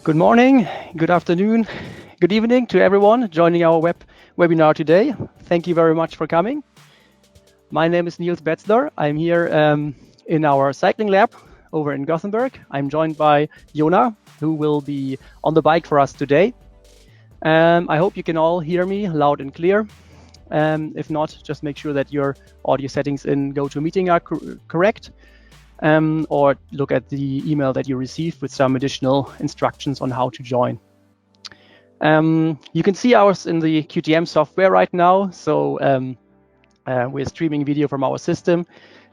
Good morning, good afternoon, good evening to everyone joining our webinar today. Thank you very much for coming. My name is Niels Betzler. I'm here in our cycling lab over in Gothenburg. I'm joined by Jona, who will be on the bike for us today. I hope you can all hear me loud and clear. If not, just make sure that your audio settings in GoToMeeting are correct. Or look at the email that you received with some additional instructions on how to join. You can see ours in the QTM software right now. So we're streaming video from our system.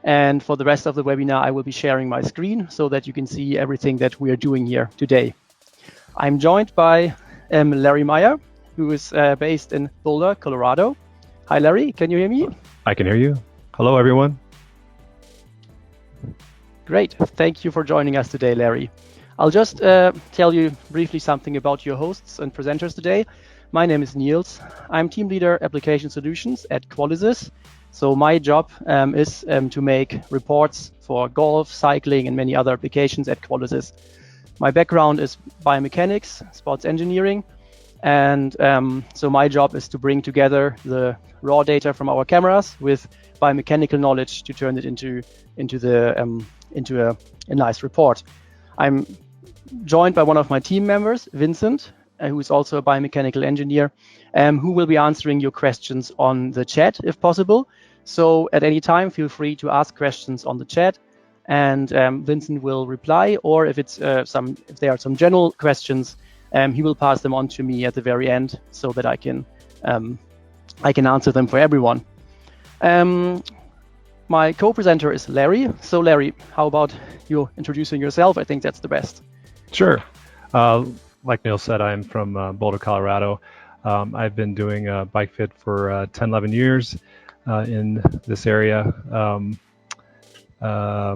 And for the rest of the webinar, I will be sharing my screen so that you can see everything that we are doing here today. I'm joined by Larry Meyer, who is based in Boulder, Colorado. Hi, Larry. Can you hear me? I can hear you. Hello, everyone. Great. Thank you for joining us today, Larry. I'll just tell you briefly something about your hosts and presenters today. My name is Niels. I'm Team Leader Application Solutions at Qualisys. So my job is to make reports for golf, cycling, and many other applications at Qualisys. My background is biomechanics, sports engineering. And so my job is to bring together the raw data from our cameras with biomechanical knowledge to turn it into a nice report. I'm joined by one of my team members, Vincent, who is also a biomechanical engineer, who will be answering your questions on the chat if possible. So at any time, feel free to ask questions on the chat, and Vincent will reply. Or if there are some general questions, he will pass them on to me at the very end so that I can answer them for everyone. My co-presenter is Larry. So Larry, how about you introducing yourself? I think that's the best. Sure. Like Neil said, I'm from Boulder, Colorado. I've been doing bike fit for 10, 11 years in this area. I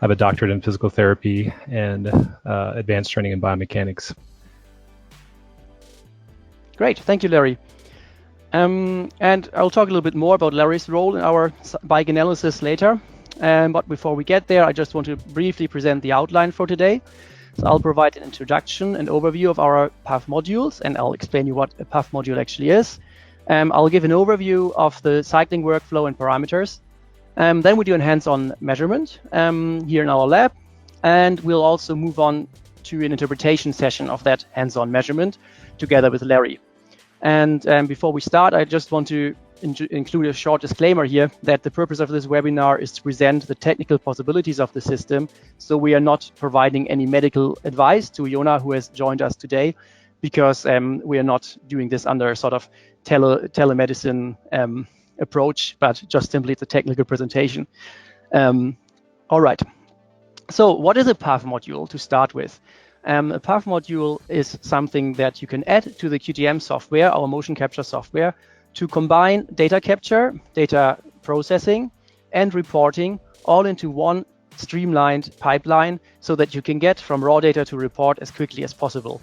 have a doctorate in physical therapy and advanced training in biomechanics. Great. Thank you, Larry. And I'll talk a little bit more about Larry's role in our bike analysis later. But before we get there, I just want to briefly present the outline for today. So I'll provide an introduction and overview of our PAF modules, and I'll explain you what a PAF module actually is. I'll give an overview of the cycling workflow and parameters. Then we do a hands-on measurement here in our lab, and we'll also move on to an interpretation session of that hands-on measurement together with Larry. And before we start, I just want to include a short disclaimer here that the purpose of this webinar is to present the technical possibilities of the system. So we are not providing any medical advice to Jona, who has joined us today, because we are not doing this under a sort of telemedicine approach, but just simply the technical presentation. All right. So what is a PAF module to start with? A PAF module is something that you can add to the QTM software, our motion capture software, to combine data capture, data processing, and reporting all into one streamlined pipeline so that you can get from raw data to report as quickly as possible.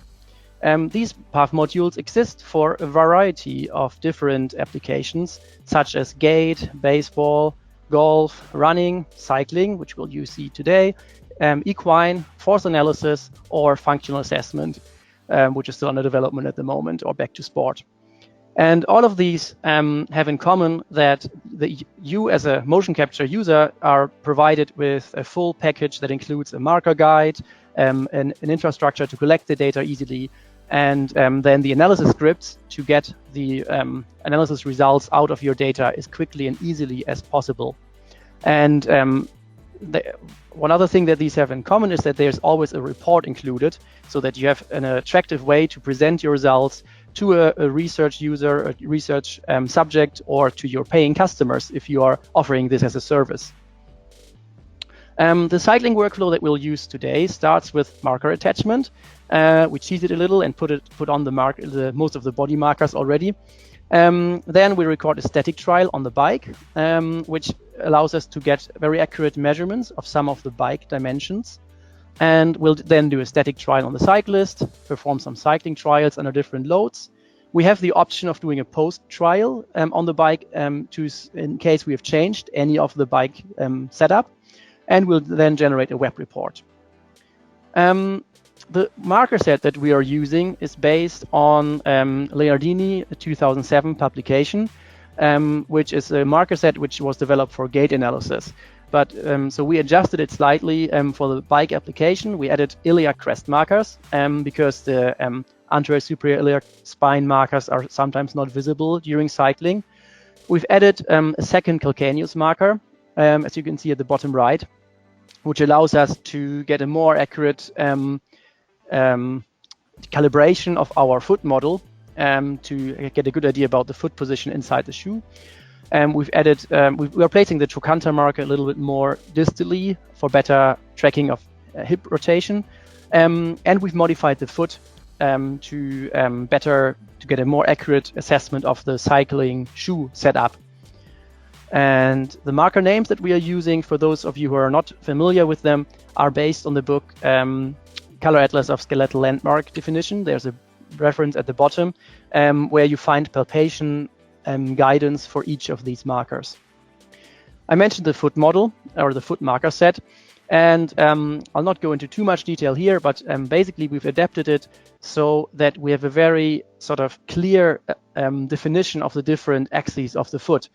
These PAF modules exist for a variety of different applications, such as gait, baseball, golf, running, cycling, which we'll see today, equine, force analysis, or functional assessment, which is still under development at the moment, or back to sport. And all of these have in common that you as a motion capture user are provided with a full package that includes a marker guide, an infrastructure to collect the data easily, and then the analysis scripts to get the analysis results out of your data as quickly and easily as possible. And one other thing that these have in common is that there's always a report included, so that you have an attractive way to present your results to a research user, a research subject, or to your paying customers if you are offering this as a service. The cycling workflow that we'll use today starts with marker attachment. We cheated a little and put on the most of the body markers already. Then we record a static trial on the bike, which allows us to get very accurate measurements of some of the bike dimensions. And we'll then do a static trial on the cyclist, perform some cycling trials under different loads. We have the option of doing a post-trial on the bike in case we have changed any of the bike setup, and we'll then generate a web report. The marker set that we are using is based on Leardini 2007 publication, which is a marker set which was developed for gait analysis. But so we adjusted it slightly for the bike application. We added iliac crest markers because the anterior superior iliac spine markers are sometimes not visible during cycling. We've added a second calcaneus marker, as you can see at the bottom right, which allows us to get a more accurate calibration of our foot model to get a good idea about the foot position inside the shoe. We've added, we are placing the trochanter marker a little bit more distally for better tracking of hip rotation. And we've modified the foot to get a more accurate assessment of the cycling shoe setup. And the marker names that we are using, for those of you who are not familiar with them, are based on the book Color Atlas of Skeletal Landmark Definition. There's a reference at the bottom where you find palpation guidance for each of these markers. I mentioned the foot model or the foot marker set, and I'll not go into too much detail here, but basically we've adapted it so that we have a very sort of clear definition of the different axes of the foot.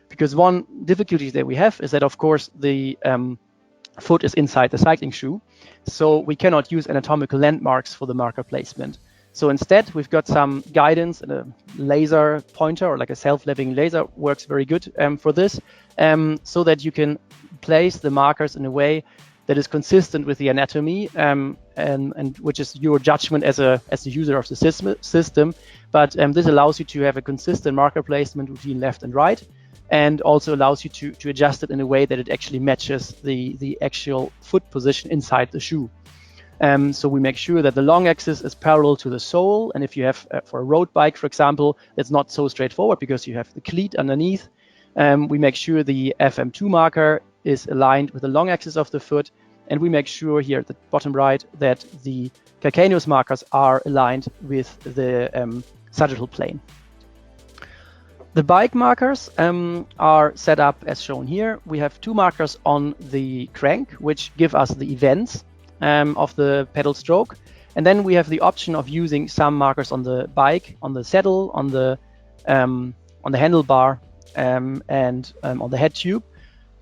Because one difficulty that we have is that, of course, the foot is inside the cycling shoe, so we cannot use anatomical landmarks for the marker placement. So instead, we've got some guidance, and a laser pointer or like a self-leveling laser works very good for this, so that you can place the markers in a way that is consistent with the anatomy, and which is your judgment as a user of the system. But this allows you to have a consistent marker placement between left and right, and also allows you to adjust it in a way that it actually matches the actual foot position inside the shoe. So we make sure that the long axis is parallel to the sole, and if you have, for a road bike, for example, it's not so straightforward because you have the cleat underneath. We make sure the FM2 marker is aligned with the long axis of the foot, and we make sure here at the bottom right that the calcaneus markers are aligned with the sagittal plane. The bike markers are set up as shown here. We have two markers on the crank, which give us the events of the pedal stroke. And then we have the option of using some markers on the bike, on the saddle, on the handlebar, and on the head tube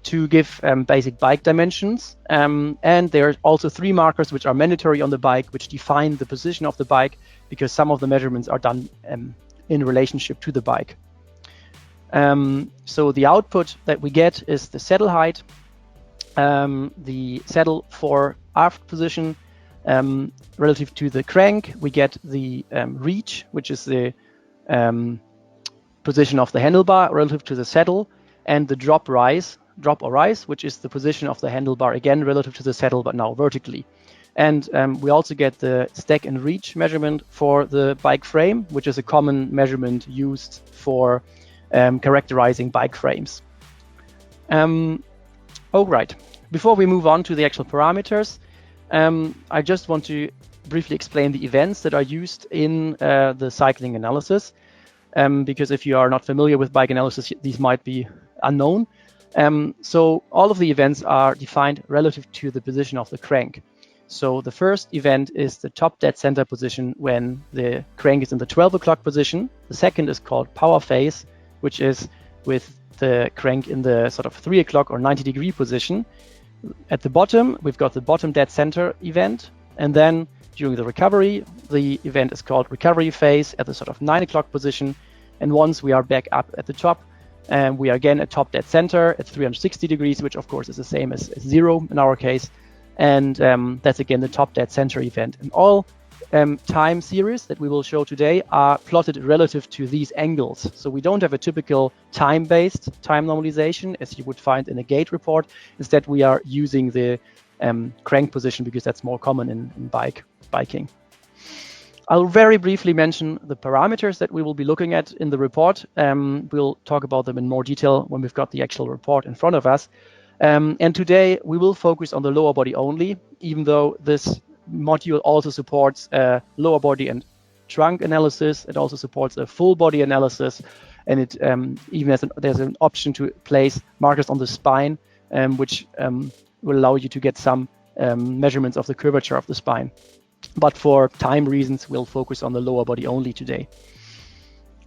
to give basic bike dimensions. And there are also three markers which are mandatory on the bike, which define the position of the bike, because some of the measurements are done in relationship to the bike. So the output that we get is the saddle height, the saddle for aft position relative to the crank. We get the reach, which is the position of the handlebar relative to the saddle, and the drop or rise, which is the position of the handlebar again relative to the saddle, but now vertically. And we also get the stack and reach measurement for the bike frame, which is a common measurement used for characterizing bike frames. Right. Before we move on to the actual parameters, I just want to briefly explain the events that are used in the cycling analysis, because if you are not familiar with bike analysis, these might be unknown. So all of the events are defined relative to the position of the crank. So the first event is the top dead center position when the crank is in the 12 o'clock position. The second is called power phase, which is with the crank in the sort of 3 o'clock or 90-degree position. At the bottom, we've got the bottom dead center event. And then during the recovery, the event is called recovery phase at the sort of 9 o'clock position. And once we are back up at the top, we are again at top dead center at 360 degrees, which of course is the same as 0 in our case. And that's again the top dead center event. And all time series that we will show today are plotted relative to these angles. So we don't have a typical time-based time normalization as you would find in a gait report. Instead, we are using the crank position because that's more common in biking. I'll very briefly mention the parameters that we will be looking at in the report. We'll talk about them in more detail when we've got the actual report in front of us. And today we will focus on the lower body only, even though this module also supports lower body and trunk analysis. It also supports a full body analysis, and it even has there's an option to place markers on the spine, which will allow you to get some measurements of the curvature of the spine. but for time reasons, we'll focus on the lower body only today.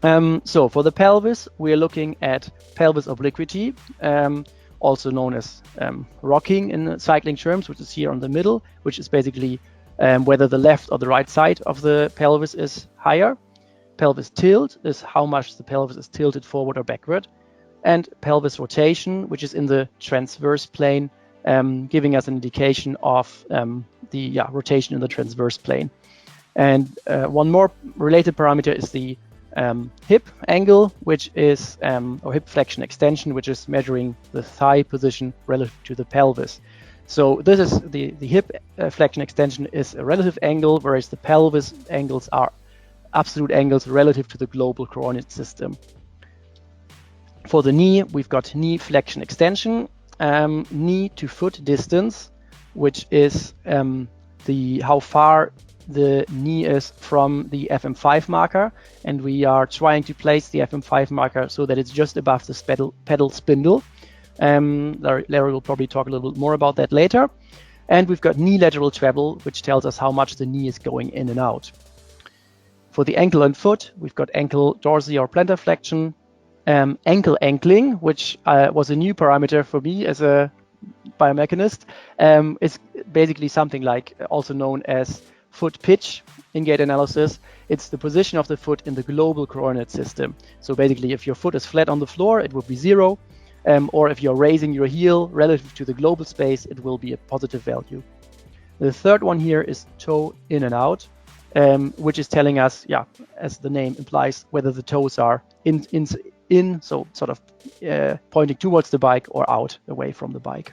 So for the pelvis, we're looking at pelvis obliquity, also known as rocking in cycling terms, which is here on the middle, which is basically whether the left or the right side of the pelvis is higher. Pelvis tilt is how much the pelvis is tilted forward or backward. And pelvis rotation, which is in the transverse plane, giving us an indication of the rotation in the transverse plane. And one more related parameter is the hip angle, which is, or hip flexion extension, which is measuring the thigh position relative to the pelvis. So this is the hip flexion extension is a relative angle, whereas the pelvis angles are absolute angles relative to the global coordinate system. For the knee, we've got knee flexion extension, knee to foot distance, which is how far the knee is from the FM5 marker, and we are trying to place the FM5 marker so that it's just above the pedal spindle. Larry will probably talk a little bit more about that later. And we've got knee lateral travel, which tells us how much the knee is going in and out. For the ankle and foot, we've got ankle dorsi or plantar flexion, ankle ankling, which was a new parameter for me as a biomechanist. It's basically something like also known as foot pitch in gait analysis. It's the position of the foot in the global coordinate system. So basically, if your foot is flat on the floor, it would be 0. Or if you're raising your heel relative to the global space, it will be a positive value. The third one here is toe in and out, which is telling us, as the name implies, whether the toes are in, so sort of pointing towards the bike or out away from the bike.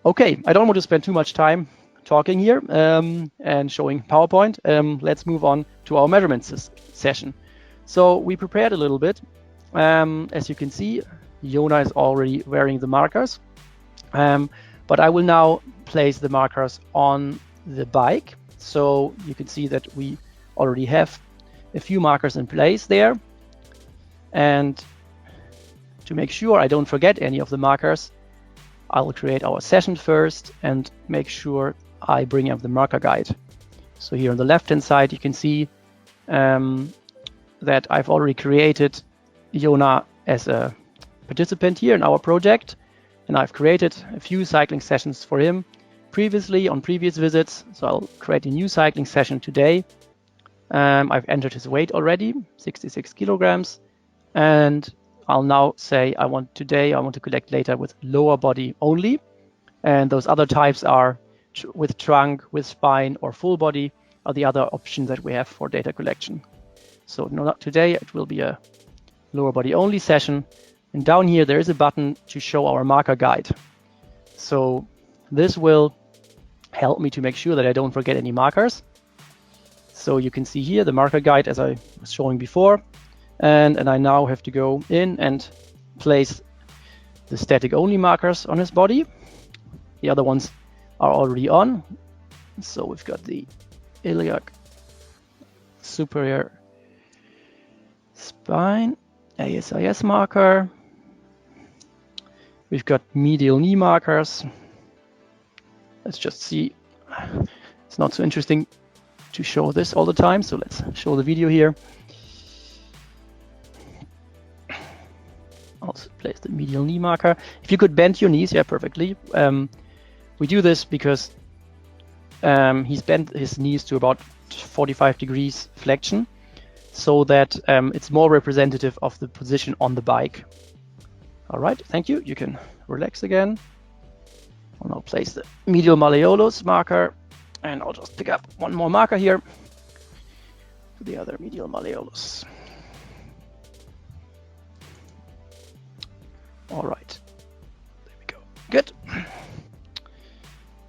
Okay, I don't want to spend too much time talking here and showing PowerPoint. Let's move on to our measurements session. So we prepared a little bit. As you can see, Jona is already wearing the markers, but I will now place the markers on the bike. So you can see that we already have a few markers in place there. And to make sure I don't forget any of the markers, I'll create our session first and make sure I bring up the marker guide. So here on the left-hand side, you can see that I've already created Jona as a participant here in our project, and I've created a few cycling sessions for him previously on previous visits. So I'll create a new cycling session today. I've entered his weight already, 66 kilograms, and I'll now say I want to collect data with lower body only, and those other types are with trunk, with spine, or full body are the other options that we have for data collection. So not today, it will be a lower body only session. And down here, there is a button to show our marker guide. So this will help me to make sure that I don't forget any markers. So you can see here the marker guide as I was showing before. And I now have to go in and place the static only markers on his body. The other ones are already on. So we've got the iliac superior spine, ASIS marker. We've got medial knee markers. Let's just see. It's not so interesting to show this all the time, so let's show the video here. Also place the medial knee marker. If you could bend your knees, perfectly. We do this because he's bent his knees to about 45 degrees flexion, so that it's more representative of the position on the bike. All right, thank you. You can relax again. I'll now place the medial malleolus marker, and I'll just pick up one more marker here for the other medial malleolus. All right, there we go. Good.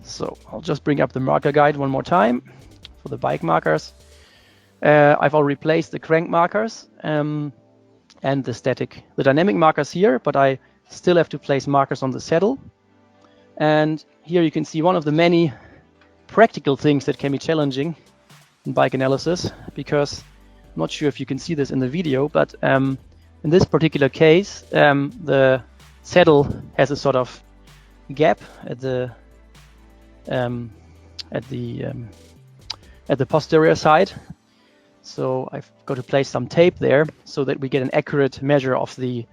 So I'll just bring up the marker guide one more time for the bike markers. I've already placed the crank markers and the dynamic markers here, but I still have to place markers on the saddle. And here you can see one of the many practical things that can be challenging in bike analysis, because I'm not sure if you can see this in the video, but in this particular case, the saddle has a sort of gap at the at the posterior side. So I've got to place some tape there so that we get an accurate measure of the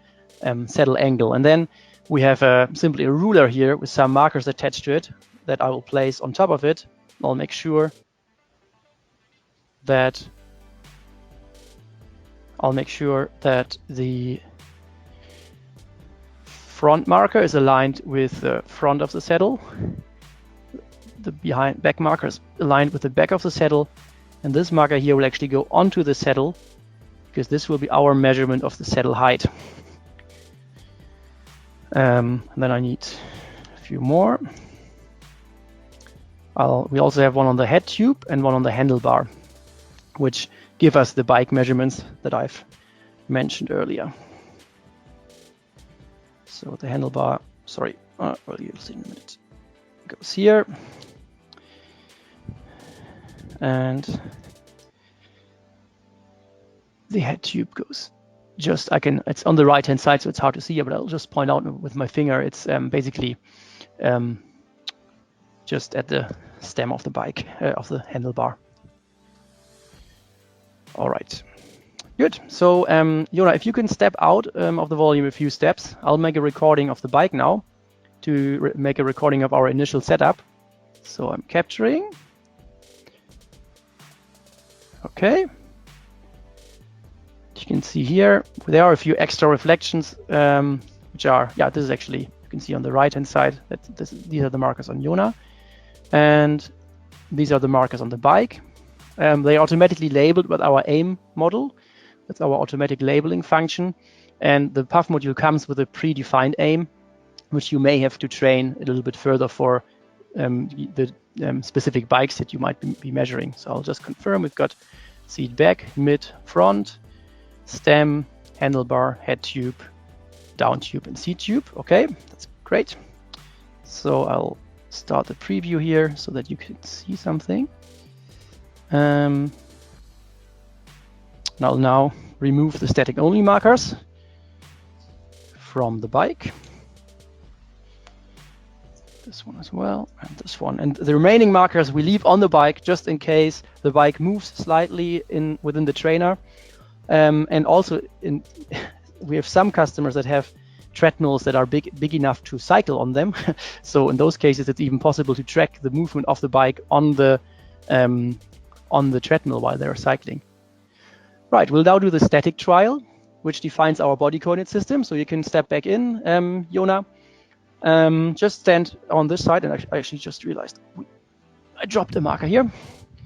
saddle angle. And then we have simply a ruler here with some markers attached to it that I will place on top of it. I'll make sure that the front marker is aligned with the front of the saddle. The back marker is aligned with the back of the saddle. And this marker here will actually go onto the saddle because this will be our measurement of the saddle height. Then I need a few more. We also have one on the head tube and one on the handlebar, which give us the bike measurements that I've mentioned earlier. So the handlebar, well, you'll see in a minute, goes here. And the head tube goes it's on the right hand side, so it's hard to see, but I'll just point out with my finger. It's basically just at the stem of the bike, of the handlebar. All right, good. So Jona, if you can step out of the volume a few steps, I'll make a recording of the bike now to make a recording of our initial setup. So I'm capturing. Okay. You can see here, there are a few extra reflections, which are, this is actually, you can see on the right-hand side, these are the markers on Jona. And these are the markers on the bike. They are automatically labeled with our aim model, with our automatic labeling function. And the PAF module comes with a predefined aim, which you may have to train a little bit further for the specific bikes that you might be measuring. So I'll just confirm we've got seat back, mid, front, stem, handlebar, head tube, down tube, and seat tube. Okay, that's great. So I'll start the preview here so that you can see something. I'll now remove the static only markers from the bike. This one as well, and this one. And the remaining markers we leave on the bike just in case the bike moves slightly within the trainer. And also, we have some customers that have treadmills that are big enough to cycle on them. So in those cases, it's even possible to track the movement of the bike on the treadmill while they're cycling. Right, we'll now do the static trial, which defines our body coordinate system. So you can step back in, Jona. Just stand on this side, and I actually just realized I dropped a marker here.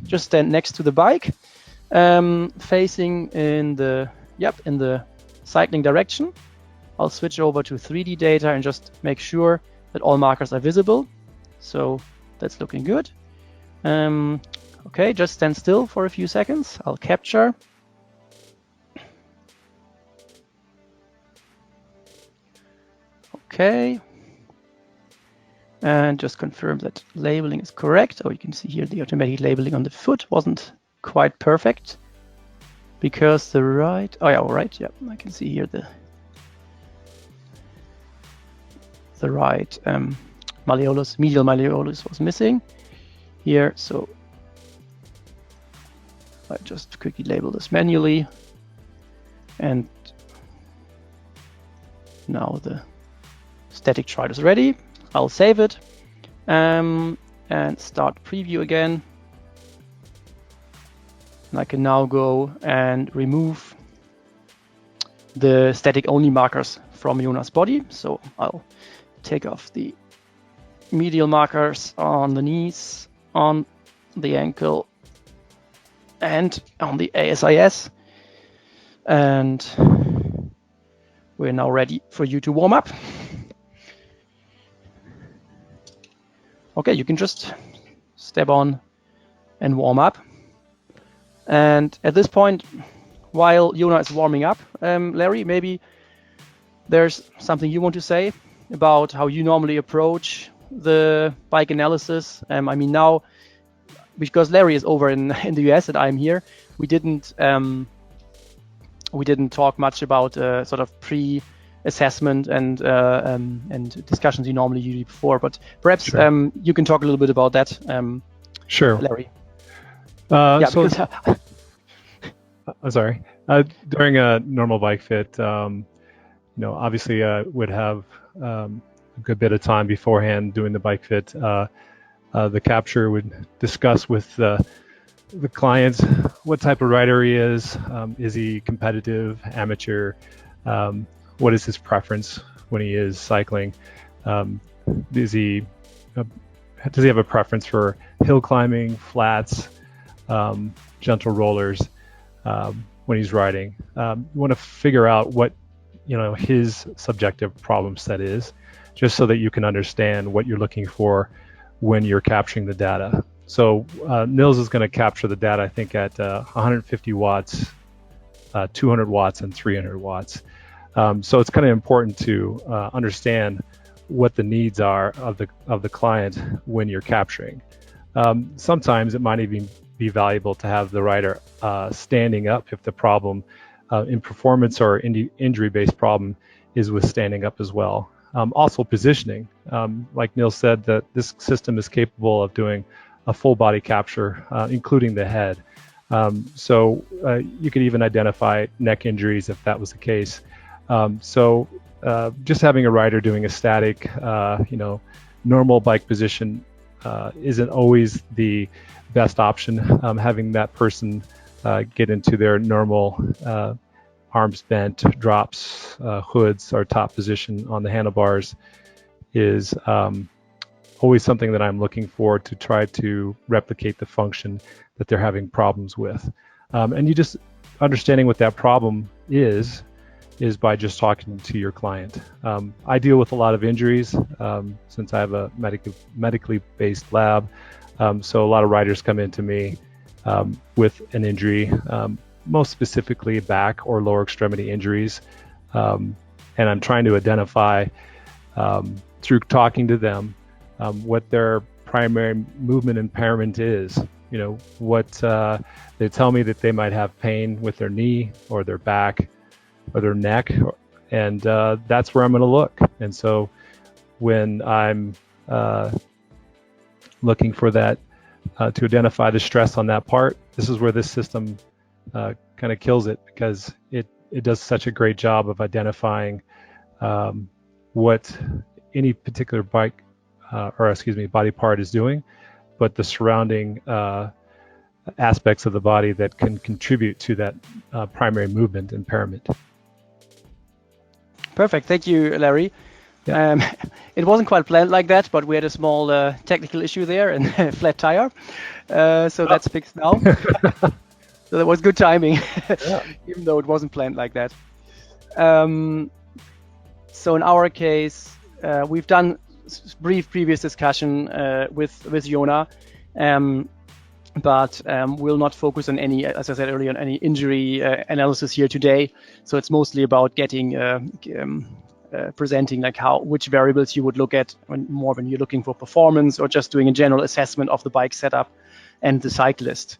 Just stand next to the bike, facing in the cycling direction. I'll switch over to 3D data and just make sure that all markers are visible. So that's looking good. Okay, just stand still for a few seconds. I'll capture. Okay. And just confirm that labeling is correct. Oh, you can see here the automatic labeling on the foot wasn't quite perfect because the right, I can see here the right malleolus, medial malleolus was missing here. So I just quickly label this manually, and now the static trial is ready. I'll save it and start preview again. And I can now go and remove the static only markers from Jona's body. So I'll take off the medial markers on the knees, on the ankle, and on the ASIS. And we're now ready for you to warm up. Okay, you can just step on and warm up. And at this point, while Jona is warming up, Larry, maybe there's something you want to say about how you normally approach the bike analysis. I mean, now, because Larry is over in the US and I'm here, we didn't talk much about sort of pre-assessment and discussions you normally do before. But perhaps sure. You can talk a little bit about that, sure, Larry. Yeah, So because I'm sorry. During a normal bike fit, obviously would have a good bit of time beforehand doing the bike fit. The capture would discuss with the client what type of rider he is. Is he competitive, amateur? What is his preference when he is cycling? Is he does he have a preference for hill climbing, flats, gentle rollers when he's riding? You want to figure out what his subjective problem set is, just so that you can understand what you're looking for when you're capturing the data. So Nils is going to capture the data, I think, at 150 watts, 200 watts, and 300 watts. So it's kind of important to understand what the needs are of the client when you're capturing. Sometimes it might even be valuable to have the rider standing up if the problem in performance or injury-based problem is with standing up as well. Also positioning, like Neil said, that this system is capable of doing a full body capture, including the head. So you could even identify neck injuries if that was the case. So just having a rider doing a static, normal bike position isn't always the best option. Having that person get into their normal arms bent, drops, hoods, or top position on the handlebars is always something that I'm looking for to try to replicate the function that they're having problems with. And you just understanding what that problem is by just talking to your client. I deal with a lot of injuries since I have a medically based lab. So a lot of riders come into me with an injury, most specifically back or lower extremity injuries. And I'm trying to identify through talking to them what their primary movement impairment is. What they tell me that they might have pain with their knee or their back or their neck, and that's where I'm going to look. And so when I'm looking for that to identify the stress on that part, this is where this system kind of kills it, because it does such a great job of identifying what any particular body part is doing, but the surrounding aspects of the body that can contribute to that primary movement impairment. Perfect. Thank you, Larry. Yeah. It wasn't quite planned like that, but we had a small technical issue there and a flat tire. So that's fixed now. So that was good timing, even though it wasn't planned like that. So in our case, we've done brief previous discussion with Jona, but we'll not focus on any, as I said earlier, on any injury analysis here today. So it's mostly about getting presenting like which variables you would look at when you're looking for performance, or just doing a general assessment of the bike setup and the cyclist.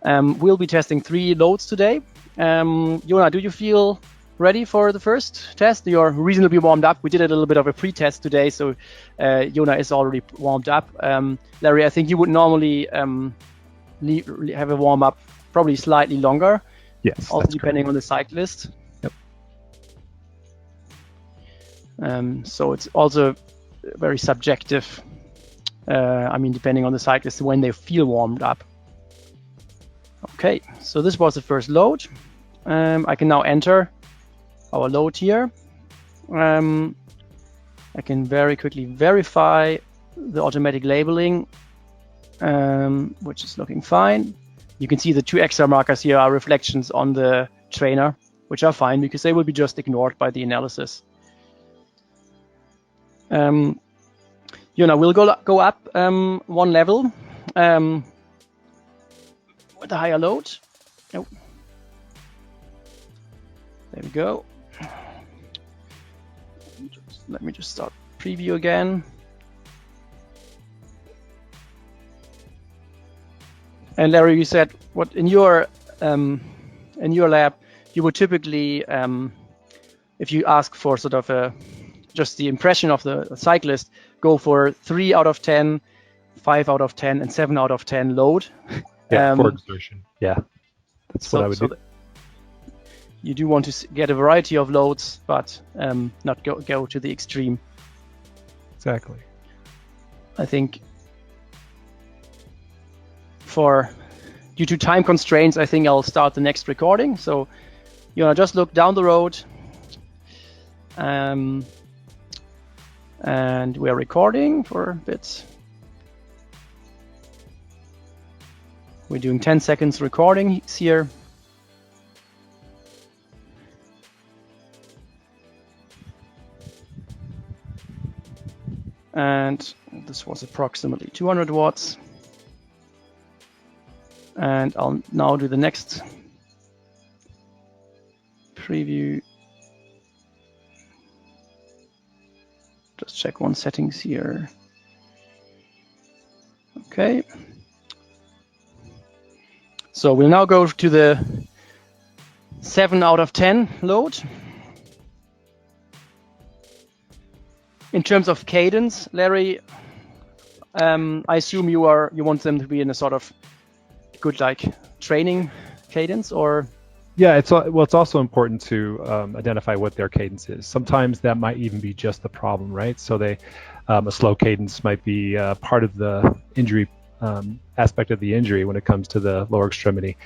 We'll be testing 3 loads today. Jona, do you feel ready for the first test? You're reasonably warmed up. We did a little bit of a pre-test today, so Jona is already warmed up. Larry, I think you would normally have a warm-up probably slightly longer. Yes, also depending on the cyclist. Yep. So it's also very subjective. Depending on the cyclist, when they feel warmed up. Okay, so this was the first load. I can now enter our load here. I can very quickly verify the automatic labeling, which is looking fine. You can see the 2 extra markers here are reflections on the trainer, which are fine because they will be just ignored by the analysis. Jona, we'll go up 1 level with a higher load. Oh. There we go. Let me just start preview again. And Larry, you said what in your lab you would typically, if you ask for sort of just the impression of the cyclist, go for 3 out of 10, 5 out of 10, and 7 out of 10 load. Yeah, for exertion. Yeah, that's what I would do. You do want to get a variety of loads, but not go to the extreme. Exactly. I think due to time constraints, I think I'll start the next recording. So you wanna just look down the road, and we're recording for a bit. We're doing 10 seconds recording here. And this was approximately 200 watts. And I'll now do the next preview. Just check one settings here. Okay. So we'll now go to the 7 out of 10 load. In terms of cadence, Larry, I assume you want them to be in a sort of good training cadence, or? Yeah, it's also important to identify what their cadence is. Sometimes that might even be just the problem, right? So a slow cadence might be part of the injury aspect of the injury when it comes to the lower extremity.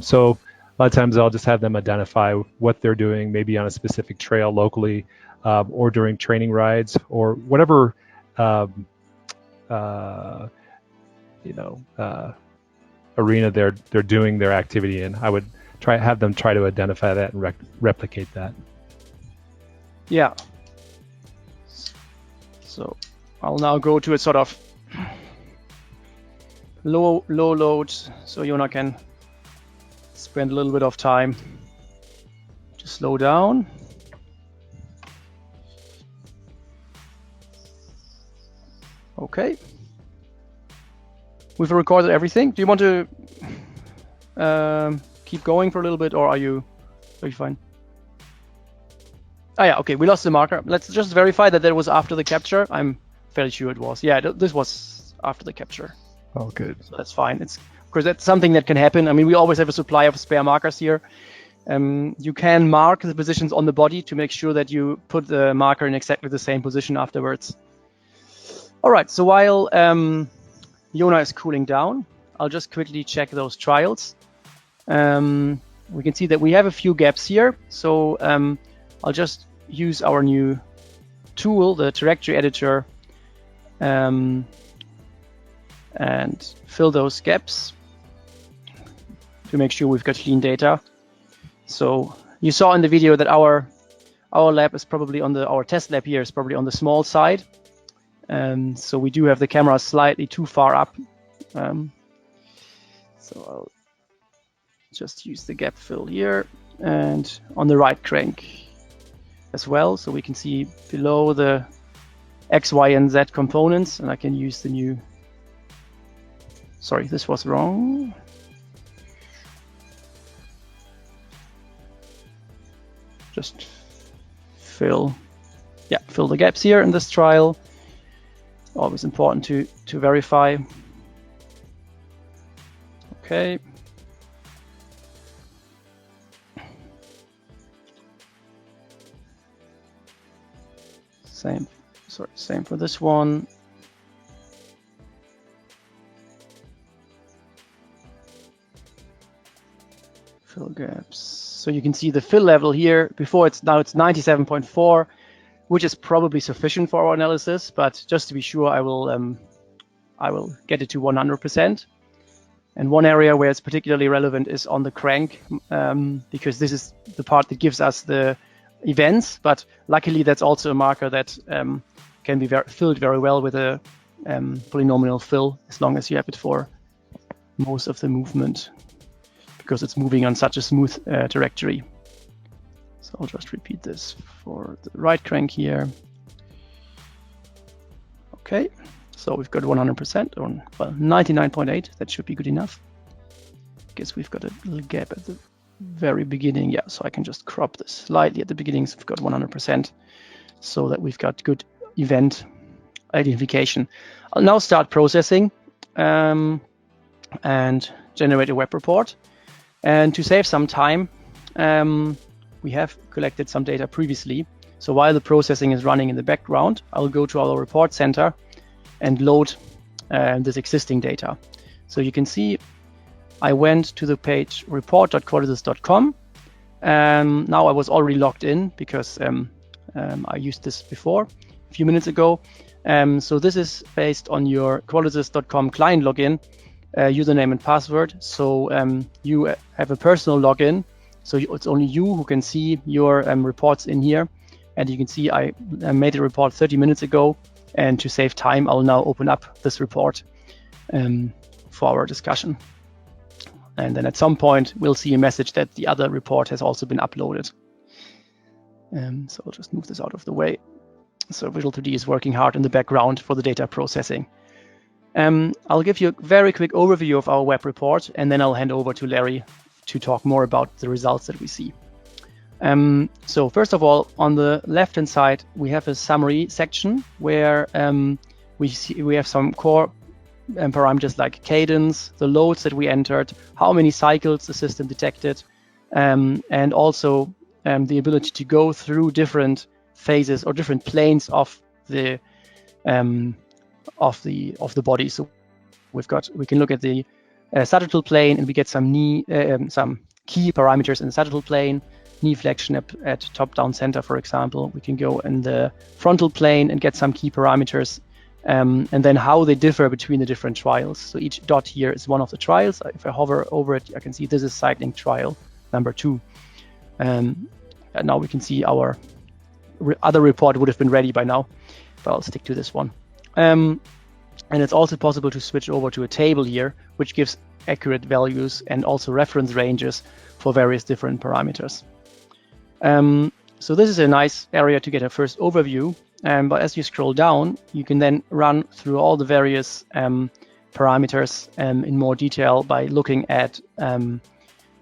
So a lot of times I'll just have them identify what they're doing, maybe on a specific trail locally, or during training rides, or whatever arena they're doing their activity in. I would have them try to identify that and replicate that. Yeah. So I'll now go to a sort of low load, so Jona can spend a little bit of time to slow down. Okay. We've recorded everything. Do you want to keep going for a little bit, or are you fine? Oh yeah, okay, we lost the marker. Let's just verify that was after the capture. I'm fairly sure it was. Yeah, this was after the capture. Oh, good. So that's fine. Of course, that's something that can happen. I mean, we always have a supply of spare markers here. You can mark the positions on the body to make sure that you put the marker in exactly the same position afterwards. All right, so while Jona is cooling down, I'll just quickly check those trials. We can see that we have a few gaps here. So I'll just use our new tool, the trajectory editor, and fill those gaps to make sure we've got clean data. So you saw in the video that our lab is probably our test lab here is probably on the small side. So we do have the camera slightly too far up. So I'll just use the gap fill here and on the right crank as well. So we can see below the X, Y, and Z components, and I can use the new, sorry, this was wrong. Just fill the gaps here in this trial. Always important to verify. Okay. Same for this one. Fill gaps. So you can see the fill level here. Before now it's 97.4. Which is probably sufficient for our analysis, but just to be sure, I will get it to 100%. And one area where it's particularly relevant is on the crank, because this is the part that gives us the events. But luckily, that's also a marker that can be filled very well with a polynomial fill, as long as you have it for most of the movement, because it's moving on such a smooth trajectory. So I'll just repeat this for the right crank here. Okay, so we've got 100% on, well, 99.8. That should be good enough. Guess we've got a little gap at the very beginning. Yeah, so I can just crop this slightly at the beginning. So we've got 100%, so that we've got good event identification. I'll now start processing and generate a web report. And to save some time, we have collected some data previously. So while the processing is running in the background, I'll go to our report center and load this existing data. So you can see I went to the page report.qualitas.com. Now I was already logged in because I used this before a few minutes ago. So this is based on your qualitas.com client login, username and password. So you have a personal login. So it's only you who can see your reports in here. And you can see I made a report 30 minutes ago. And to save time, I'll now open up this report for our discussion. And then at some point, we'll see a message that the other report has also been uploaded. So I'll just move this out of the way. So Visual 3D is working hard in the background for the data processing. I'll give you a very quick overview of our web report, and then I'll hand over to Larry to talk more about the results that we see. So first of all, on the left-hand side, we have a summary section where we have some core parameters like cadence, the loads that we entered, how many cycles the system detected, and also the ability to go through different phases or different planes of the body. So we can look at the sagittal plane, and we get some key parameters in the sagittal plane, knee flexion at top-down center, for example. We can go in the frontal plane and get some key parameters, and then how they differ between the different trials. So each dot here is one of the trials. If I hover over it, I can see this is cycling trial number 2. And now we can see our other report would have been ready by now, but I'll stick to this one. And it's also possible to switch over to a table here, which gives accurate values and also reference ranges for various different parameters. So this is a nice area to get a first overview. But as you scroll down, you can then run through all the various parameters in more detail by looking at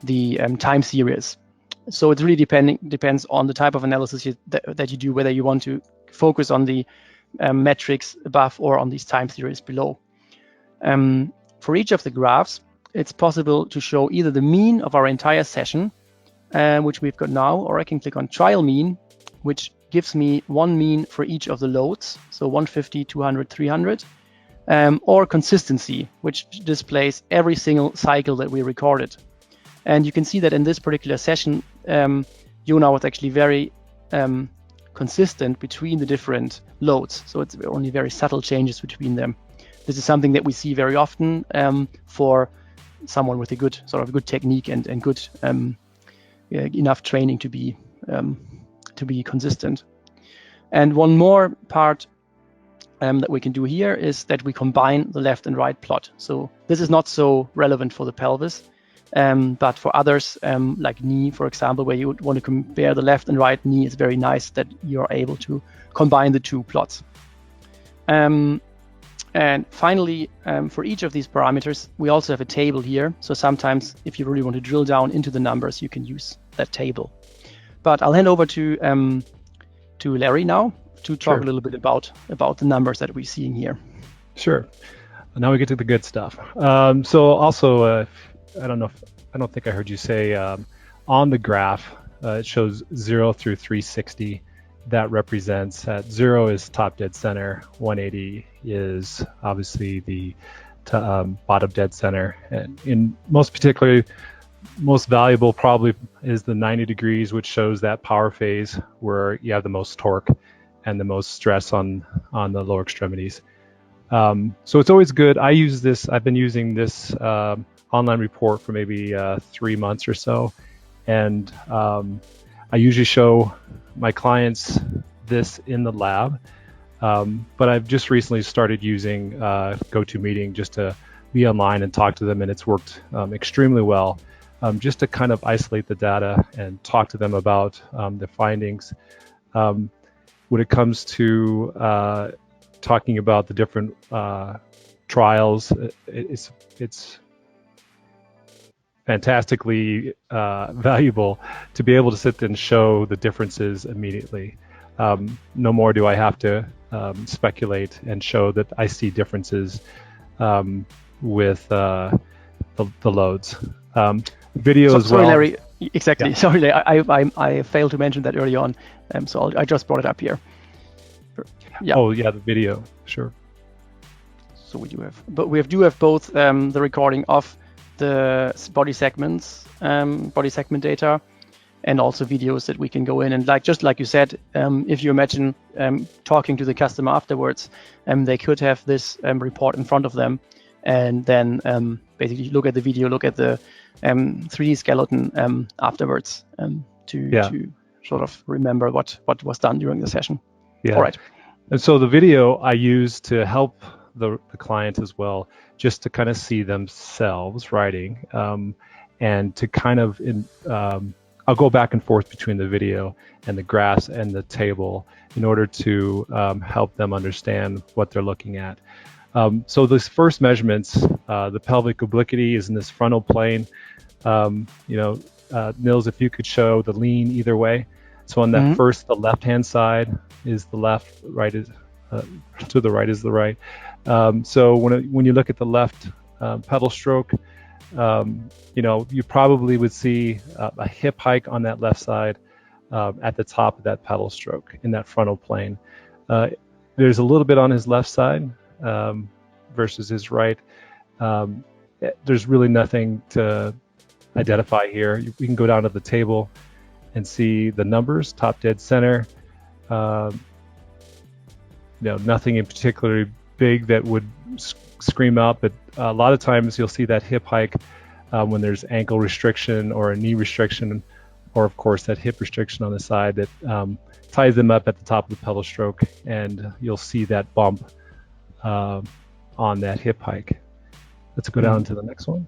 the time series. So it really depends on the type of analysis that you do, whether you want to focus on the metrics above or on these time series below. For each of the graphs, it's possible to show either the mean of our entire session, which we've got now, or I can click on trial mean, which gives me one mean for each of the loads, so 150, 200, 300, or consistency, which displays every single cycle that we recorded. And you can see that in this particular session, Jona was actually very consistent between the different loads. So it's only very subtle changes between them. This is something that we see very often for someone with a good good technique and good enough training to be consistent. And one more part that we can do here is that we combine the left and right plot. So this is not so relevant for the pelvis, but for others, like knee, for example, where you would want to compare the left and right knee, it's very nice that you're able to combine the two plots. And finally, for each of these parameters, we also have a table here. So sometimes if you really want to drill down into the numbers, you can use that table. But I'll hand over to Larry now to talk a little bit about the numbers that we're seeing here. Sure. Now we get to the good stuff. So also, I don't think I heard you say on the graph, it shows 0 through 360. That represents at 0 is top dead center, 180 is obviously the bottom dead center, and in most valuable probably is the 90 degrees, which shows that power phase where you have the most torque and the most stress on the lower extremities. So it's always good. I've been using this online report for maybe 3 months or so, and I usually show my clients this in the lab, but I've just recently started using GoToMeeting just to be online and talk to them, and it's worked extremely well, just to kind of isolate the data and talk to them about the findings. When it comes to talking about the different trials, it's fantastically valuable to be able to sit and show the differences immediately. No more do I have to speculate and show that I see differences with the loads. Video as well. Sorry, Larry. Exactly. Yeah. Sorry, Larry. I failed to mention that early on. So I just brought it up here. Yeah. Oh yeah, the video. Sure. So we do have both the recording of the body segments, body segment data, and also videos that we can go in and just like you said, if you imagine talking to the customer afterwards, they could have this report in front of them, and then basically look at the video, look at the 3D skeleton afterwards to sort of remember what was done during the session. Yeah. All right. And so the video I use to help the client as well, just to kind of see themselves writing, and to kind of I'll go back and forth between the video and the graphs and the table in order to help them understand what they're looking at. So this first measurements, the pelvic obliquity is in this frontal plane. Nils, if you could show the lean either way. So on that first, the left-hand side is the left, right is to the right is the right. So when you look at the left pedal stroke, you probably would see a hip hike on that left side at the top of that pedal stroke in that frontal plane. There's a little bit on his left side versus his right. There's really nothing to identify here. We can go down to the table and see the numbers, top dead center. Nothing in particular big that would scream out, but a lot of times you'll see that hip hike when there's ankle restriction or a knee restriction, or of course that hip restriction on the side that ties them up at the top of the pedal stroke, and you'll see that bump on that hip hike. Let's go down to the next one.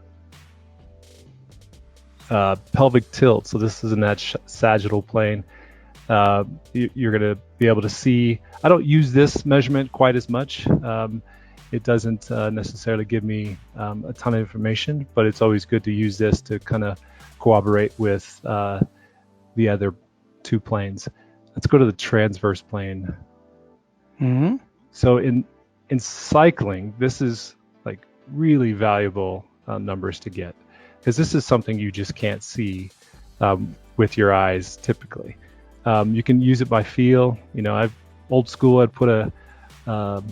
Pelvic tilt. So this is in that sagittal plane. You're going to be able to see. I don't use this measurement quite as much. It doesn't necessarily give me a ton of information, but it's always good to use this to kind of cooperate with the other two planes. Let's go to the transverse plane. So in cycling, this is like really valuable numbers to get, because this is something you just can't see with your eyes typically. You can use it by feel. Old school, I'd put a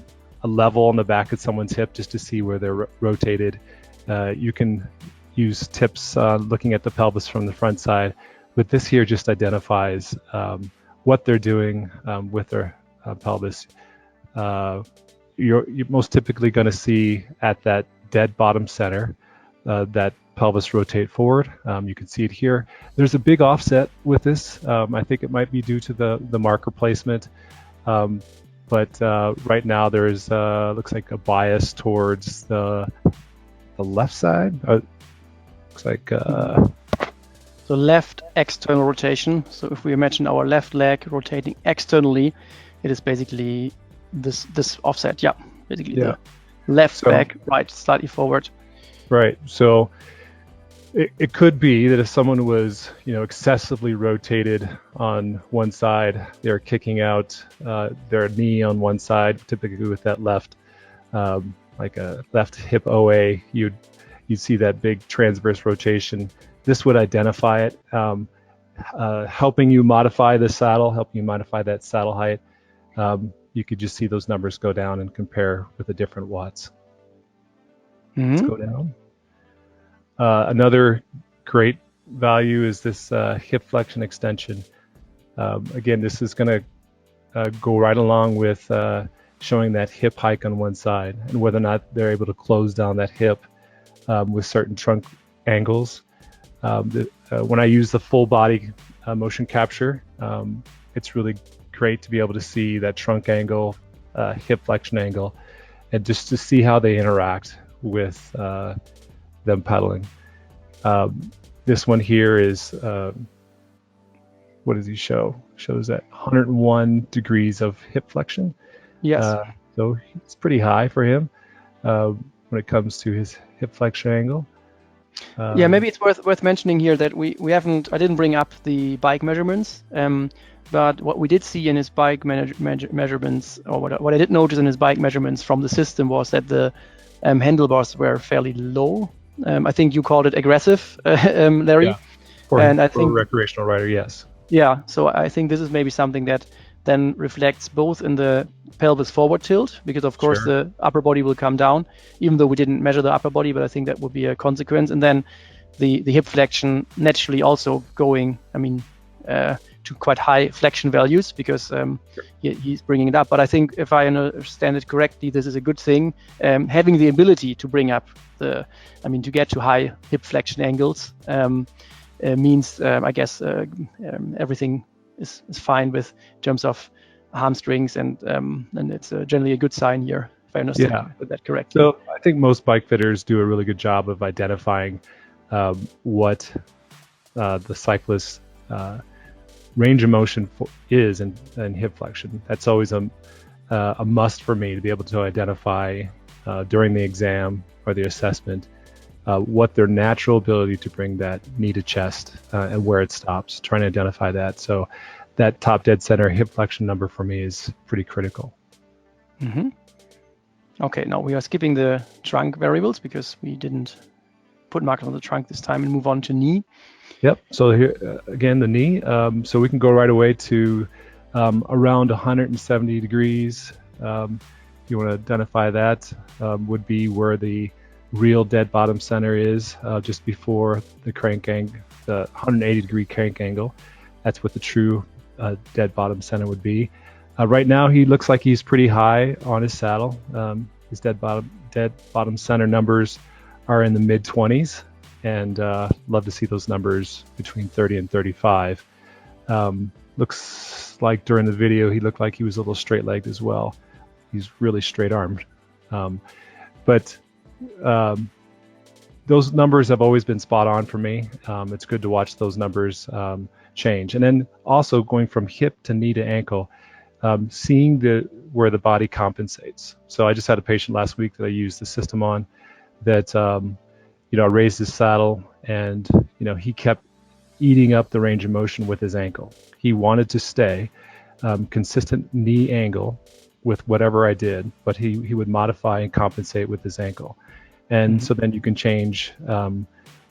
level on the back of someone's hip just to see where they're rotated. You can use tips looking at the pelvis from the front side, but this here just identifies what they're doing with their pelvis. You're most typically going to see at that dead bottom center that pelvis rotate forward. You can see it here. There's a big offset with this. I think it might be due to the marker placement. But right now there is looks like a bias towards the left side. Looks like so left external rotation. So if we imagine our left leg rotating externally, it is basically this offset. Yeah, basically the left back, right slightly forward. Right. So it could be that if someone was, excessively rotated on one side, they're kicking out their knee on one side, typically with that left, like a left hip OA, you'd see that big transverse rotation. This would identify it, helping you modify the saddle, helping you modify that saddle height. You could just see those numbers go down and compare with the different watts. Let's go down. Another great value is this hip flexion extension. Again, this is going to go right along with showing that hip hike on one side and whether or not they're able to close down that hip with certain trunk angles. When I use the full body motion capture, it's really great to be able to see that trunk angle, hip flexion angle, and just to see how they interact with them pedaling. This one here is, what does he show? Shows that 101 degrees of hip flexion. Yes. So it's pretty high for him when it comes to his hip flexion angle. Yeah, maybe it's worth mentioning here that I didn't bring up the bike measurements, but what we did see in his bike measurements, or what I did notice in his bike measurements from the system, was that the handlebars were fairly low I think you called it aggressive, Larry. Yeah. And I for a think, recreational rider, yes. yeah, so I think this is maybe something that then reflects both in the pelvis forward tilt, because of course Sure. the upper body will come down, even though we didn't measure the upper body, but I think that would be a consequence. And then the hip flexion naturally also going, to quite high flexion values, because he's bringing it up. But I think if I understand it correctly, this is a good thing. Having the ability to bring up to get to high hip flexion angles means, I guess, everything is fine with in terms of hamstrings, and it's generally a good sign here, if I understand that correctly. So I think most bike fitters do a really good job of identifying what the cyclist's range of motion is in hip flexion. That's always a must for me, to be able to identify during the exam or the assessment what their natural ability to bring that knee to chest and where it stops, trying to identify that. So that top dead center hip flexion number for me is pretty critical. Mm-hmm. Okay, now we are skipping the trunk variables because we didn't put markers on the trunk this time, and move on to knee. Yep. So here again, the knee. So we can go right away to around 170 degrees. You want to identify that would be where the real dead bottom center is, just before the crank angle, the 180 degree crank angle. That's what the true dead bottom center would be. Right now, he looks like he's pretty high on his saddle. His dead bottom center numbers are in the mid 20s, and love to see those numbers between 30 and 35. Looks like during the video he looked like he was a little straight-legged as well. He's really straight-armed. But those numbers have always been spot on for me. It's good to watch those numbers change. And then also going from hip to knee to ankle, seeing where the body compensates. So I just had a patient last week that I used the system on that I raised his saddle, and he kept eating up the range of motion with his ankle. He wanted to stay consistent knee angle with whatever I did, but he would modify and compensate with his ankle. And so then you can change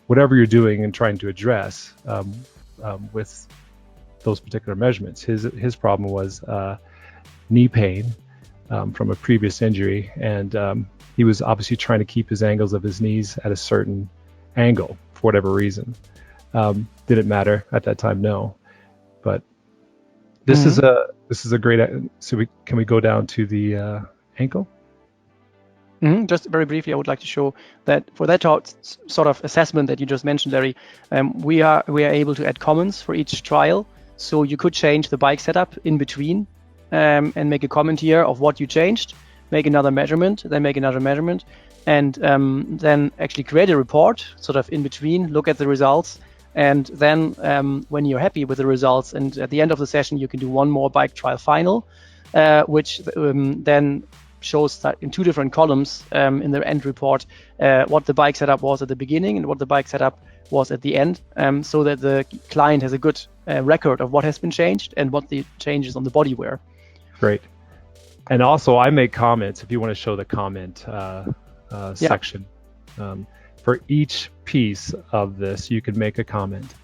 whatever you're doing and trying to address with those particular measurements. His problem was knee pain from a previous injury, and he was obviously trying to keep his angles of his knees at a certain angle for whatever reason. Didn't matter at that time, no. But this is a great. So can we go down to the ankle? Just very briefly, I would like to show that for that sort of assessment that you just mentioned, Larry, we are able to add comments for each trial. So you could change the bike setup in between and make a comment here of what you changed, make another measurement, then make another measurement, and then actually create a report sort of in between, look at the results, and then when you're happy with the results, and at the end of the session, you can do one more bike trial final, which then shows that in two different columns in the end report what the bike setup was at the beginning and what the bike setup was at the end, so that the client has a good record of what has been changed and what the changes on the body were. Great. And also, I make comments if you want to show the comment section. For each piece of this, you could make a comment.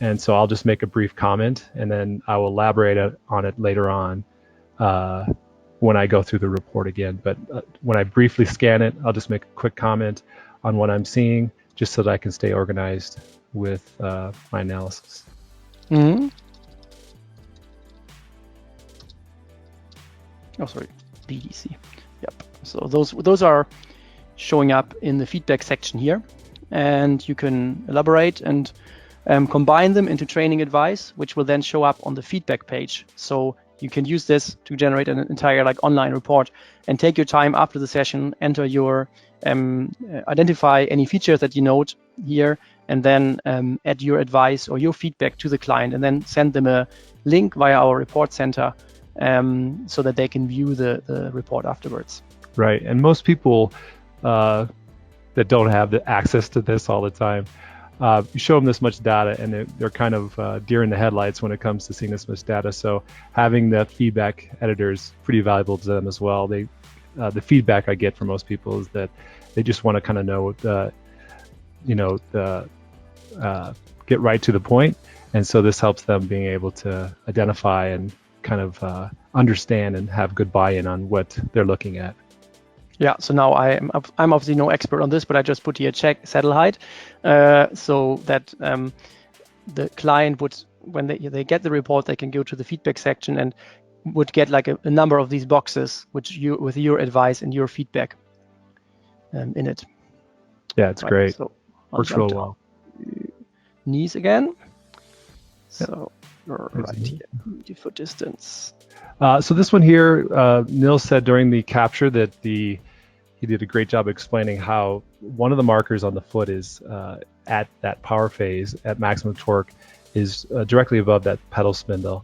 And so I'll just make a brief comment, and then I will elaborate on it later on when I go through the report again. But when I briefly scan it, I'll just make a quick comment on what I'm seeing, just so that I can stay organized with my analysis. Oh, sorry, BDC. Yep. So those are showing up in the feedback section here, and you can elaborate and combine them into training advice, which will then show up on the feedback page. So you can use this to generate an entire online report, and take your time after the session, enter your identify any features that you note here, and then add your advice or your feedback to the client, and then send them a link via our report center so that they can view the report afterwards. Right. And most people that don't have the access to this all the time, you show them this much data, and they're kind of deer in the headlights when it comes to seeing this much data. So having that feedback editor is pretty valuable to them as well. The feedback I get from most people is that they just want to kind of know get right to the point. And so this helps them being able to identify and kind of understand and have good buy-in on what they're looking at. Yeah, so now I'm obviously no expert on this, but I just put here check saddle height, so that the client would, when they get the report, they can go to the feedback section and would get like a number of these boxes, with your advice and your feedback in it. Yeah, it's great. So works real well. Knees again. So right here, foot distance. So this one here, Nils said during the capture that he did a great job explaining how one of the markers on the foot is at that power phase at maximum torque is directly above that pedal spindle,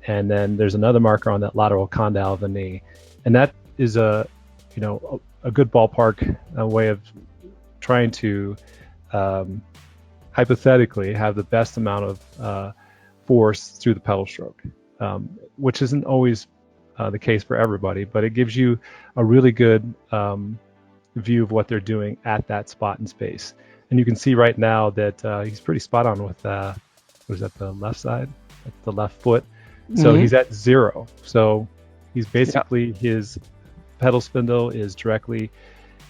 and then there's another marker on that lateral condyle of the knee, and that is a good ballpark way of trying to hypothetically have the best amount of force through the pedal stroke, which isn't always the case for everybody, but it gives you a really good view of what they're doing at that spot in space. And you can see right now that he's pretty spot on with what is that, the left side, that's the left foot. So he's at 0. So he's basically, his pedal spindle is directly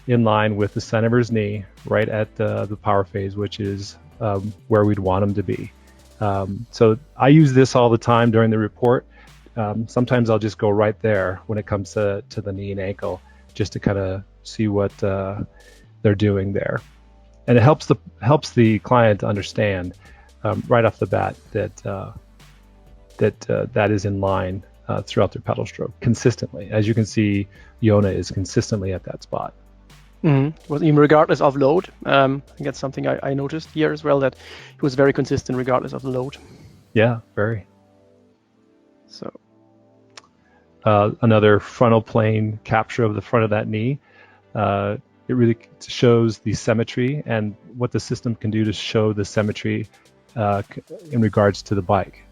in line with the center of his knee, right at the power phase, which is where we'd want him to be. So I use this all the time during the report. Sometimes I'll just go right there when it comes to the knee and ankle, just to kind of see what they're doing there. And it helps the client understand right off the bat that that is in line throughout their pedal stroke consistently. As you can see, Yona is consistently at that spot. Well, even regardless of load, I think that's something I noticed here as well, that he was very consistent regardless of the load. Yeah, very. So another frontal plane capture of the front of that knee. It really shows the symmetry and what the system can do to show the symmetry in regards to the bike.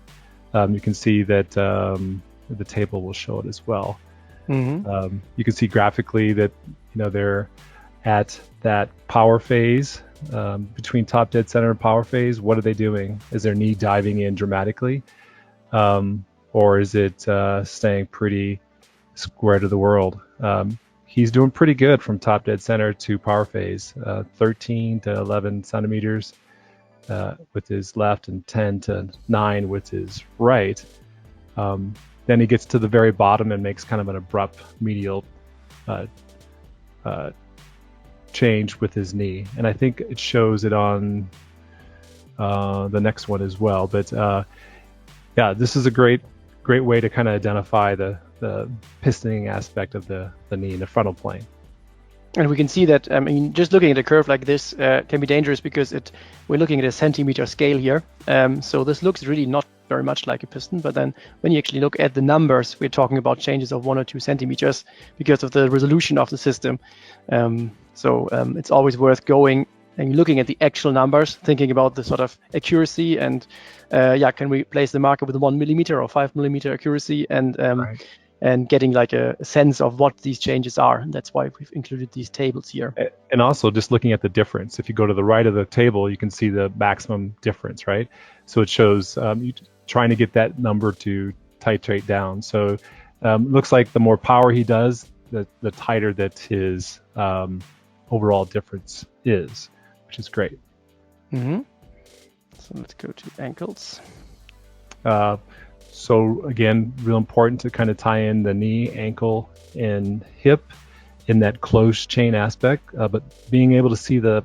You can see that the table will show it as well. You can see graphically that they're at that power phase, between top dead center and power phase. What are they doing? Is their knee diving in dramatically, or is it staying pretty square to the world? He's doing pretty good from top dead center to power phase, 13 to 11 centimeters with his left and 10 to 9 with his right. Then he gets to the very bottom and makes kind of an abrupt medial change with his knee, and I think it shows it on the next one as well. But yeah, this is a great way to kind of identify the pistoning aspect of the knee in the frontal plane. And we can see that, just looking at a curve like this can be dangerous, because we're looking at a centimeter scale here. So this looks really not very much like a piston, but then when you actually look at the numbers, we're talking about changes of 1 or 2 centimeters because of the resolution of the system. So it's always worth going and looking at the actual numbers, thinking about the sort of accuracy and can we place the marker with 1 millimeter or 5 millimeter accuracy, and Right. and getting like a sense of what these changes are. And that's why we've included these tables here. And also just looking at the difference. If you go to the right of the table, you can see the maximum difference, right? So it shows you trying to get that number to titrate down. So looks like the more power he does, the tighter that his overall difference is, which is great. So let's go to ankles. So again, real important to kind of tie in the knee, ankle, and hip in that closed chain aspect. But being able to see the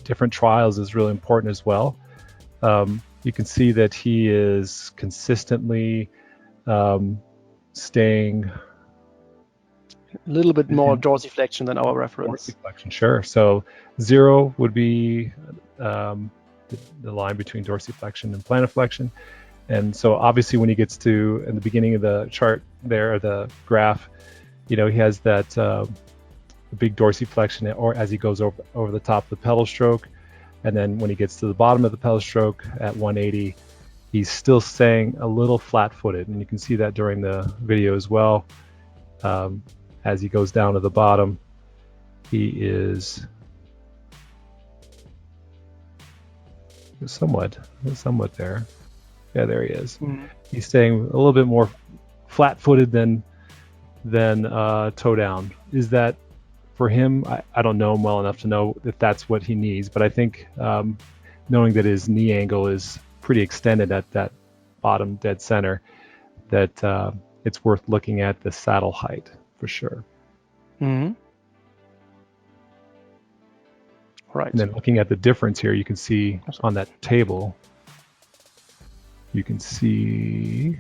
different trials is really important as well. You can see that he is consistently staying a little bit more dorsiflexion than our reference. Dorsiflexion, sure. So 0 would be the line between dorsiflexion and plantarflexion. And so obviously when he gets to, in the beginning of the chart there, the graph, he has that big dorsiflexion, or as he goes over the top of the pedal stroke. And then when he gets to the bottom of the pedal stroke at 180, he's still staying a little flat-footed. And you can see that during the video as well. As he goes down to the bottom, he is somewhat there. Yeah, there he is. Mm-hmm. He's staying a little bit more flat-footed than toe down. Is that for him? I don't know him well enough to know if that's what he needs, but I think knowing that his knee angle is pretty extended at that bottom dead center, that it's worth looking at the saddle height for sure. Mm-hmm. Right. And then looking at the difference here, you can see on that table, you can see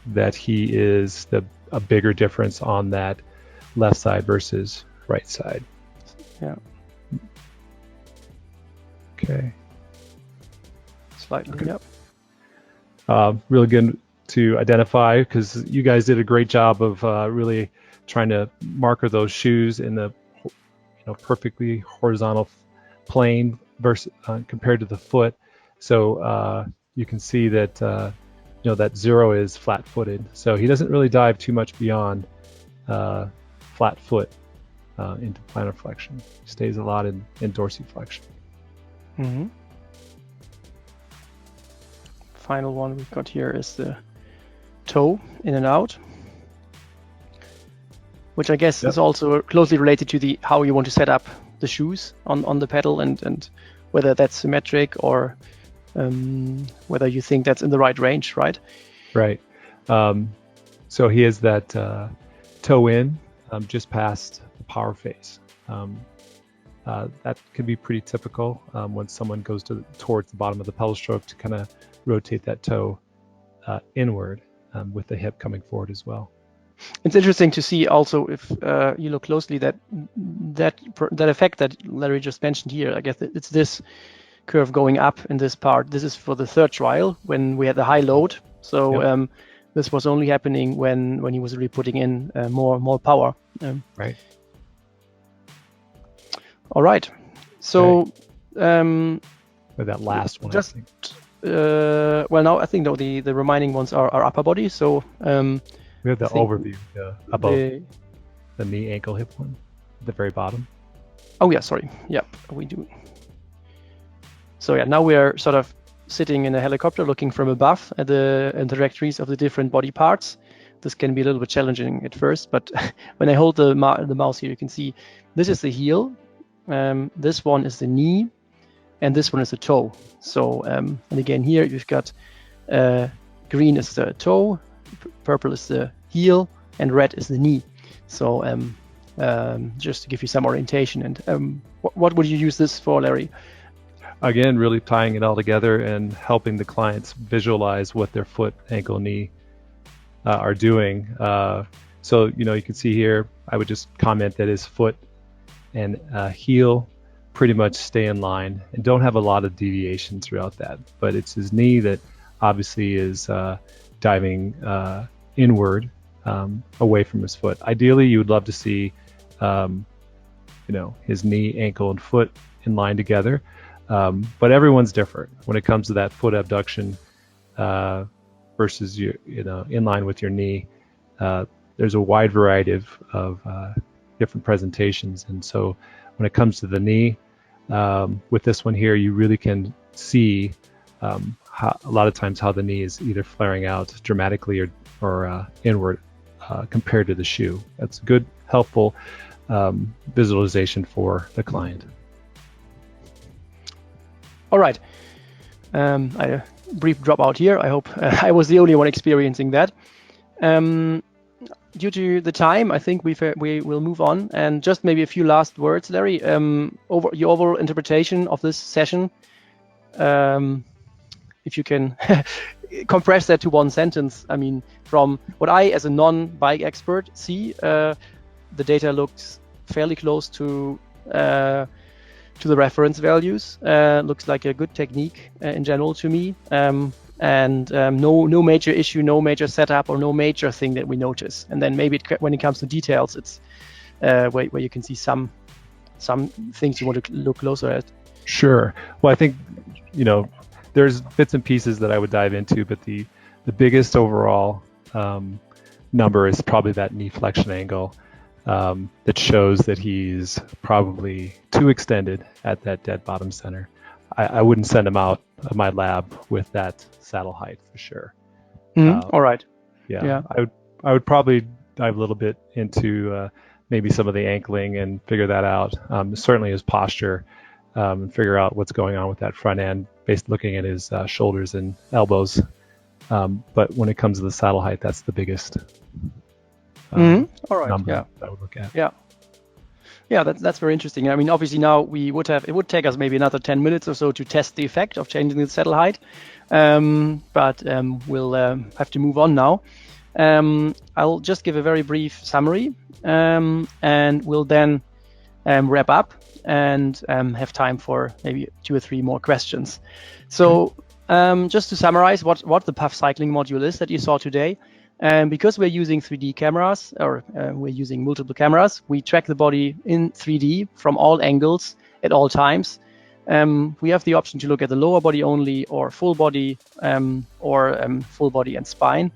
that he is a bigger difference on that left side versus right side. Yeah. Okay. Slightly, okay. Yep. Really good to identify, because you guys did a great job of really trying to marker those shoes in the perfectly horizontal plane versus compared to the foot. So you can see that that 0 is flat-footed. So he doesn't really dive too much beyond flat foot into plantar flexion. He stays a lot in dorsiflexion. Mm-hmm. Final one we've got here is the toe in and out, which I guess is also closely related to how you want to set up the shoes on the pedal, and whether that's symmetric or whether you think that's in the right range, right? Right. So he has that toe in just past the power face. That can be pretty typical when someone goes towards the bottom of the pedal stroke to kind of rotate that toe inward with the hip coming forward as well. It's interesting to see also, if you look closely, that effect that Larry just mentioned here. I guess it's this curve going up in this part. This is for the third trial when we had the high load. So this was only happening when he was really putting in more power. Right. All right. So with that last one, just well, now I think the remaining ones are upper body. So we have the overview above the knee, ankle, hip one at the very bottom. Oh yeah, sorry. Yep, we do. So yeah, now we are sort of sitting in a helicopter looking from above at the trajectories of the different body parts. This can be a little bit challenging at first, but when I hold the mouse here, you can see this is the heel, this one is the knee, and this one is the toe. So and again here you've got green is the toe, purple is the heel, and red is the knee. So just to give you some orientation. And what would you use this for, Larry? Again, really tying it all together and helping the clients visualize what their foot, ankle, knee are doing. So you can see here, I would just comment that his foot and heel pretty much stay in line and don't have a lot of deviation throughout that. But it's his knee that obviously is diving inward away from his foot. Ideally, you would love to see his knee, ankle, and foot in line together. But everyone's different when it comes to that foot abduction versus in line with your knee. There's a wide variety of different presentations, and so when it comes to the knee, with this one here, you really can see how, a lot of times, how the knee is either flaring out dramatically or inward compared to the shoe. That's good, helpful visualization for the client. All right. A brief dropout here. I hope I was the only one experiencing that. Due to the time, I think we will move on, and just maybe a few last words, Larry. Over your overall interpretation of this session, if you can compress that to one sentence. I mean, from what I, as a non-bike expert, see, the data looks fairly close to the reference values. Looks like a good technique in general to me, and no major issue, no major setup, or no major thing that we notice. And then maybe when it comes to details, it's where you can see some things you want to look closer at. Sure. Well, I think there's bits and pieces that I would dive into, but the biggest overall number is probably that knee flexion angle. That shows that he's probably too extended at that dead bottom center. I wouldn't send them out of my lab with that saddle height for sure. All right. Yeah. I would probably dive a little bit into maybe some of the ankling and figure that out. Certainly his posture, and figure out what's going on with that front end based looking at his shoulders and elbows. But when it comes to the saddle height, that's the biggest All right. number Yeah. that I would look at. Yeah. Yeah, that's very interesting. I mean, obviously now it would take us maybe another 10 minutes or so to test the effect of changing the saddle height. But we'll have to move on now. I'll just give a very brief summary, and we'll then wrap up and have time for maybe 2 or 3 more questions. So just to summarize what the PUF cycling module is that you saw today. Because we're using 3D cameras, or we're using multiple cameras, we track the body in 3D from all angles at all times. We have the option to look at the lower body only, or full body, or full body and spine.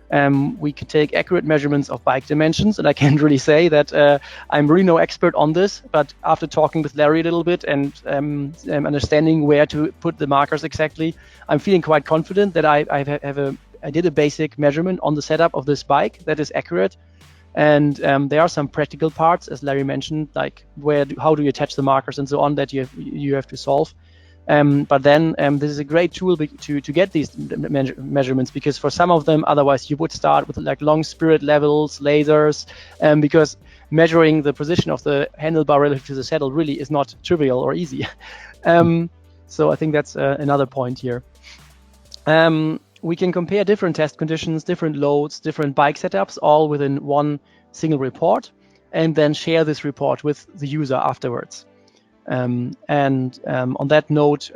We can take accurate measurements of bike dimensions, and I can't really say that I'm really no expert on this, but after talking with Larry a little bit and understanding where to put the markers exactly, I'm feeling quite confident that I did a basic measurement on the setup of this bike that is accurate. And there are some practical parts, as Larry mentioned, like how do you attach the markers and so on, that you have to solve. But then this is a great tool to get these measurements, because for some of them, otherwise you would start with like long spirit levels, lasers, because measuring the position of the handlebar relative to the saddle really is not trivial or easy. So I think that's another point here. We can compare different test conditions, different loads, different bike setups, all within one single report, and then share this report with the user afterwards. On that note,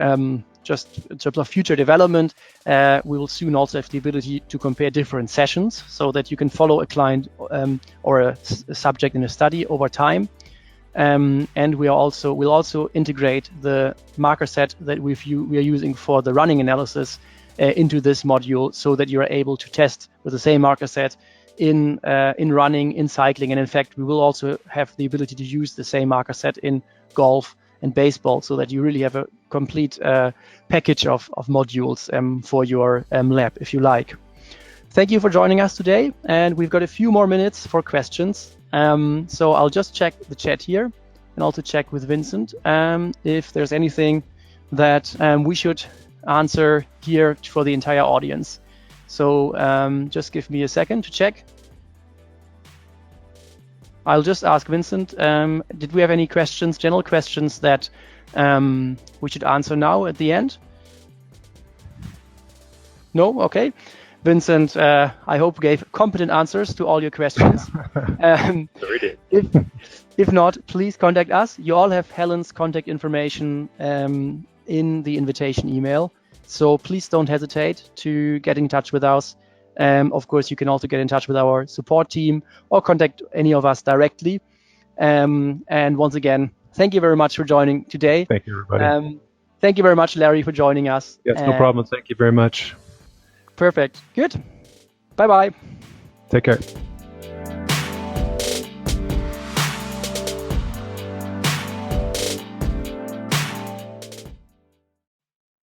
just in terms of future development, we will soon also have the ability to compare different sessions so that you can follow a client or a subject in a study over time. And we'll also integrate the marker set that we are using for the running analysis into this module, so that you are able to test with the same marker set in running, in cycling, and in fact we will also have the ability to use the same marker set in golf and baseball, so that you really have a complete package of modules for your lab, if you like. Thank you for joining us today, and we've got a few more minutes for questions. So I'll just check the chat here and also check with Vincent if there's anything that we should answer here for the entire audience. So just give me a second to check. I'll just ask Vincent, did we have any questions, general questions that we should answer now at the end? No? Okay. Vincent, I hope gave competent answers to all your questions. Sorry, did. If not, please contact us. You all have Helen's contact information in the invitation email. So please don't hesitate to get in touch with us. Of course, you can also get in touch with our support team or contact any of us directly. And once again, thank you very much for joining today. Thank you, everybody. Thank you very much, Larry, for joining us. Yes, no problem. Thank you very much. Perfect. Good. Bye-bye. Take care.